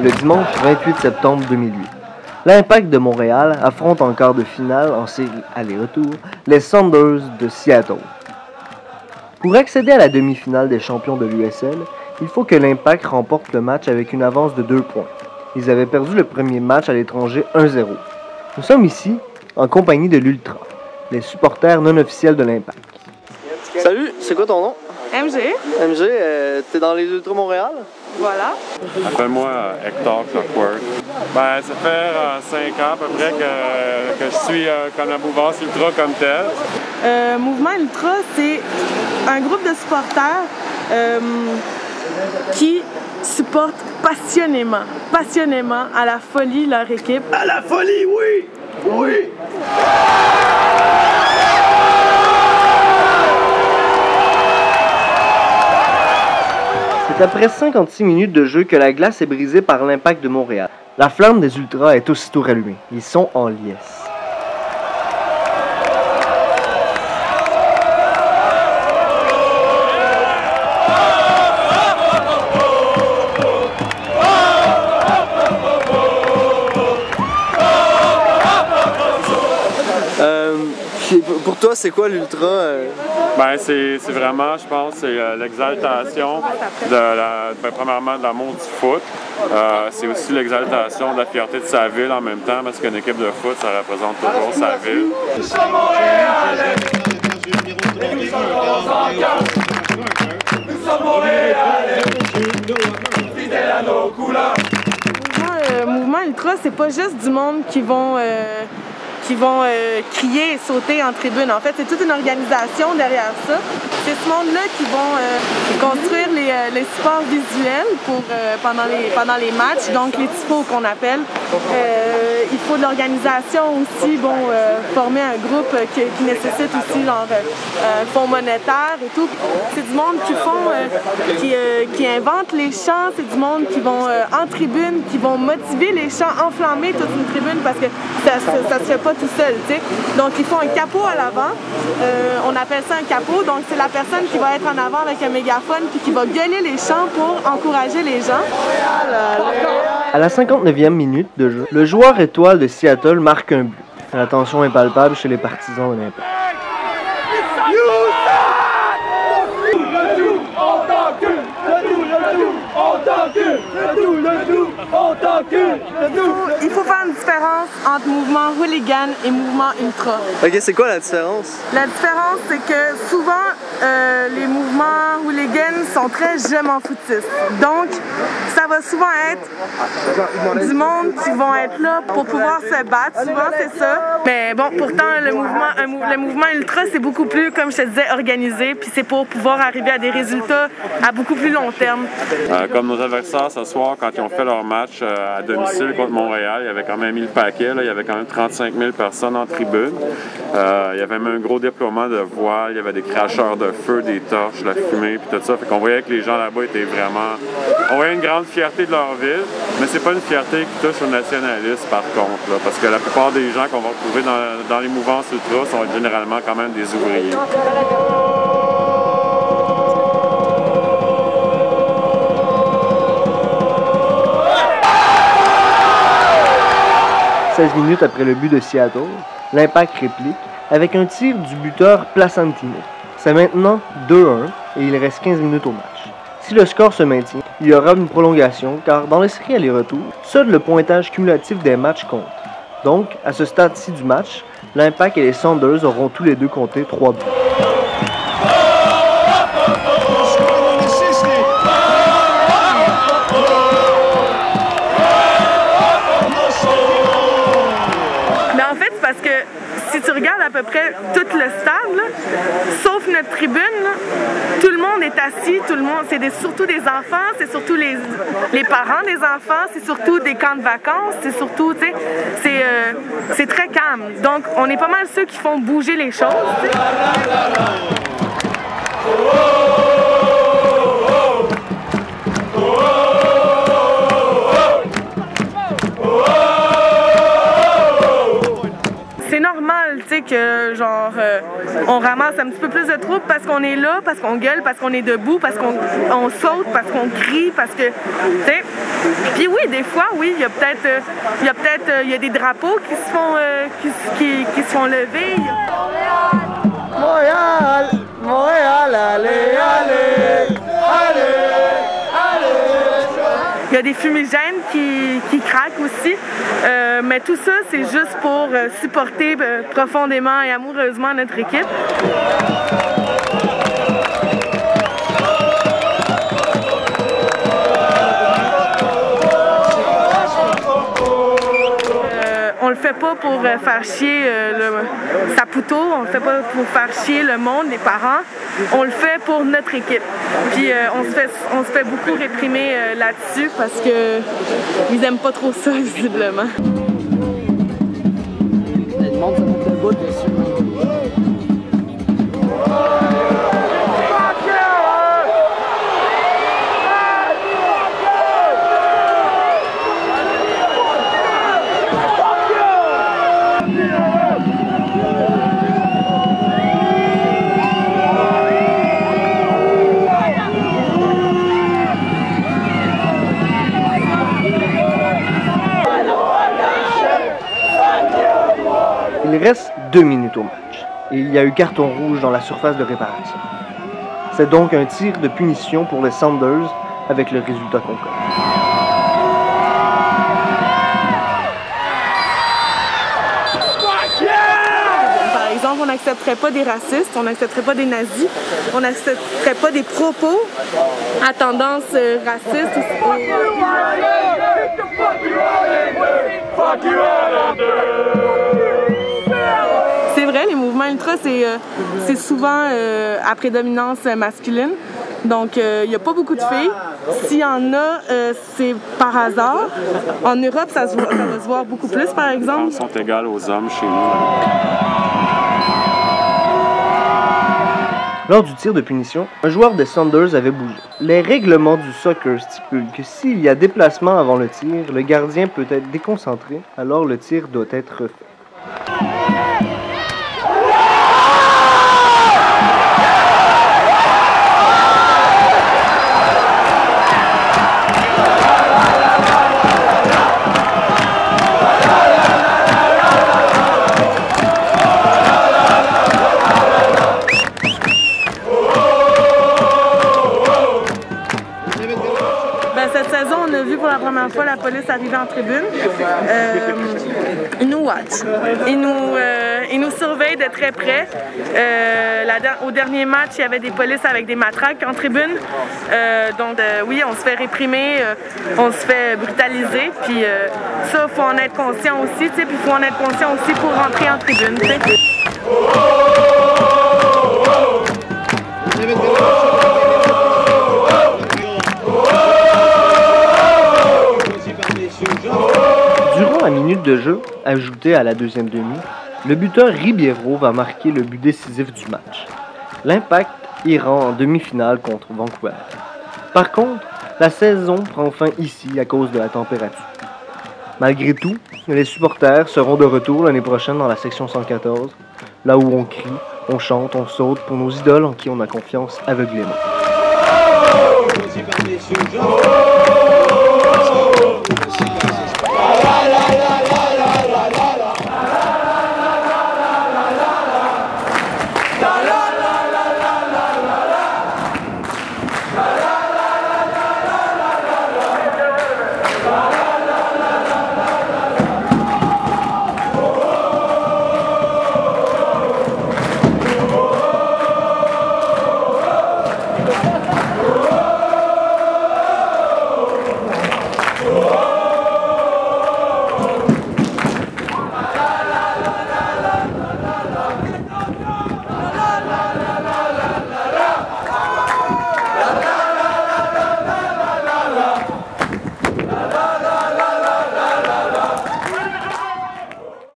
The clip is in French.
le dimanche 28 septembre 2008. L'Impact de Montréal affronte en quart de finale en série aller-retour les Sounders de Seattle. Pour accéder à la demi-finale des champions de l'USL, il faut que l'Impact remporte le match avec une avance de 2 points. Ils avaient perdu le premier match à l'étranger 1-0. Nous sommes ici en compagnie de l'Ultra, les supporters non officiels de l'Impact. Salut, c'est quoi ton nom? MG. MG, t'es dans les Ultras Montréal? Voilà. Appelle-moi Hector Clockwork. Ben, ça fait 5 ans à peu près que je suis comme la mouvance Ultra comme tel. Mouvement Ultra, c'est un groupe de supporters qui supportent passionnément à la folie leur équipe. À la folie, oui! Oui! C'est après 56 minutes de jeu que la glace est brisée par l'Impact de Montréal. La flamme des Ultras est aussitôt rallumée. Ils sont en liesse. Pour toi, c'est quoi l'Ultra? Ben, c'est vraiment, je pense, c'est l'exaltation premièrement de l'amour du foot. C'est aussi l'exaltation de la fierté de sa ville en même temps, parce qu'une équipe de foot, ça représente toujours sa ville. Nous sommes Montréal! Nous sommes Montréal! Fidèles à nos couleurs! Mouvement Ultra, c'est pas juste du monde qui vont crier et sauter en tribune. En fait, c'est toute une organisation derrière ça. C'est ce monde-là qui vont construire les supports visuels pendant les matchs, donc les tifos qu'on appelle. Il faut de l'organisation aussi, former un groupe qui nécessite aussi un fonds monétaire et tout. C'est du monde qui invente les chants, c'est du monde qui vont en tribune, qui vont motiver les chants, enflammer toute une tribune parce que ça se fait pas tout seul, tu sais. Donc, ils font un capot à l'avant. On appelle ça un capot. Donc, c'est la personne qui va être en avant avec un mégaphone puis qui va gueuler les chants pour encourager les gens. À la 59e minute de jeu, le joueur étoile de Seattle marque un but. La tension est palpable chez les partisans de l'Impact. Il faut faire une différence entre mouvement hooligan et mouvement ultra. Ok, c'est quoi la différence? La différence, c'est que souvent, les mouvements hooligans sont très je m'en foutistes. Donc, ça va souvent être du monde qui vont être là pour pouvoir se battre. Souvent, c'est ça. Mais bon, pourtant, le mouvement ultra, c'est beaucoup plus, comme je te disais, organisé. Puis c'est pour pouvoir arriver à des résultats à beaucoup plus long terme. Comme nos adversaires ce soir, quand ils ont fait leur match à domicile contre Montréal, il y avait quand même mis le paquet. Là. Il y avait quand même 35 000 personnes en tribune. Il y avait même un gros déploiement de voiles. Il y avait des cracheurs de feu, des torches, la fumée, puis tout ça. Fait qu'on voyait que les gens là-bas étaient vraiment... On voyait une grande fierté de leur ville, mais c'est pas une fierté qui touche au nationalisme, par contre. Là, parce que la plupart des gens qu'on va retrouver dans les mouvances ultra sont généralement quand même des ouvriers. 16 minutes après le but de Seattle, l'Impact réplique avec un tir du buteur Placentino. C'est maintenant 2-1 et il reste 15 minutes au match. Si le score se maintient, il y aura une prolongation car dans les séries aller-retour, seul le pointage cumulatif des matchs compte. Donc, à ce stade-ci du match, l'Impact et les Sounders auront tous les deux compté 3 buts. Parce que si tu regardes à peu près tout le stade, là, sauf notre tribune, là, tout le monde est assis, tout le monde, c'est surtout des enfants, c'est surtout les parents des enfants, c'est surtout des camps de vacances, c'est surtout, tu sais, c'est très calme. Donc, on est pas mal ceux qui font bouger les choses. T'sais. c'est normal, tu sais, que genre on ramasse un petit peu plus de troupes parce qu'on est là, parce qu'on gueule, parce qu'on est debout, parce qu'on saute, parce qu'on crie, parce que, tu sais. Puis oui, des fois, oui, il y a des drapeaux qui se font qui se font lever. Montréal, Montréal, allez, allez, allez, allez. Il y a des fumigènes qui craquent aussi, mais tout ça, c'est juste pour supporter profondément et amoureusement notre équipe. On le fait pas pour faire chier Saputo, on le fait pas pour faire chier le monde, les parents. On le fait pour notre équipe. Puis on se fait beaucoup réprimer là-dessus parce que ils aiment pas trop ça visiblement. Le monde se monte le bout dessus. Il reste 2 minutes au match et il y a eu carton rouge dans la surface de réparation. C'est donc un tir de punition pour les Sounders avec le résultat concret. Par exemple, on n'accepterait pas des racistes, on n'accepterait pas des nazis, on n'accepterait pas des propos à tendance raciste. C'est vrai, les mouvements ultra, c'est souvent à prédominance masculine. Donc, il n'y a pas beaucoup de filles. S'il y en a, c'est par hasard. En Europe, ça va se voir beaucoup plus, par exemple. Les femmes sont égales aux hommes chez nous. Lors du tir de punition, un joueur des Sounders avait bougé. Les règlements du soccer stipulent que s'il y a déplacement avant le tir, le gardien peut être déconcentré, alors le tir doit être refait. Cette saison, on a vu pour la première fois la police arriver en tribune. Ils nous watch. Ils nous surveillent de très près. Au dernier match, il y avait des polices avec des matraques en tribune. Donc, oui, on se fait réprimer, on se fait brutaliser. Puis ça, il faut en être conscient aussi. Puis il faut en être conscient aussi pour rentrer en tribune. Durant la minute de jeu, ajoutée à la deuxième demi, le buteur Ribeiro va marquer le but décisif du match. L'Impact ira en demi-finale contre Vancouver. Par contre, la saison prend fin ici à cause de la température. Malgré tout, les supporters seront de retour l'année prochaine dans la section 114, là où on crie, on chante, on saute pour nos idoles en qui on a confiance aveuglément.